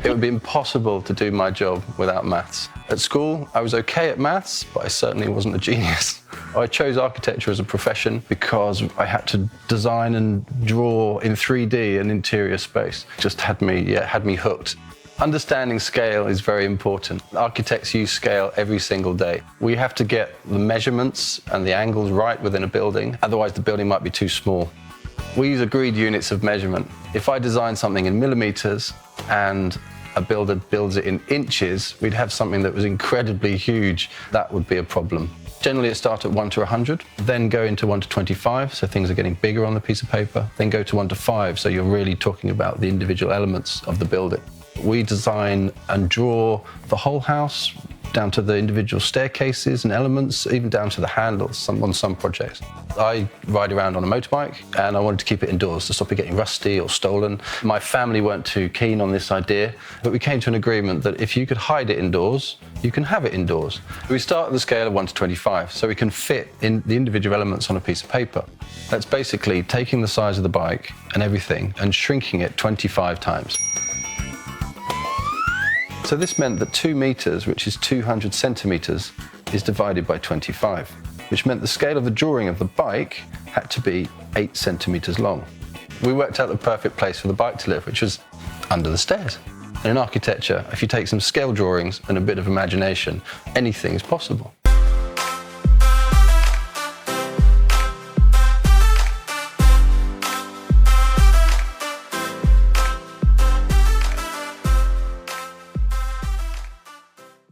It would be impossible to do my job without maths. At school, I was okay at maths, but I certainly wasn't a genius. I chose architecture as a profession because I had to design and draw in 3D an interior space. It just had me hooked. Understanding scale is very important. Architects use scale every single day. We have to get the measurements and the angles right within a building, otherwise the building might be too small. We use agreed units of measurement. If I design something in millimeters and a builder builds it in inches, we'd have something that was incredibly huge. That would be a problem. Generally, it starts at 1 to 100, then go into 1 to 25, so things are getting bigger on the piece of paper, then go to 1 to 5, so you're really talking about the individual elements of the building. We design and draw the whole house, down to the individual staircases and elements, even down to the handles on some projects. I ride around on a motorbike and I wanted to keep it indoors to stop it getting rusty or stolen. My family weren't too keen on this idea, but we came to an agreement that if you could hide it indoors, you can have it indoors. We start at the scale of 1 to 25, so we can fit in the individual elements on a piece of paper. That's basically taking the size of the bike and everything and shrinking it 25 times. So this meant that 2 meters, which is 200 centimeters, is divided by 25, which meant the scale of the drawing of the bike had to be 8 centimeters long. We worked out the perfect place for the bike to live, which was under the stairs. And in architecture, if you take some scale drawings and a bit of imagination, anything is possible.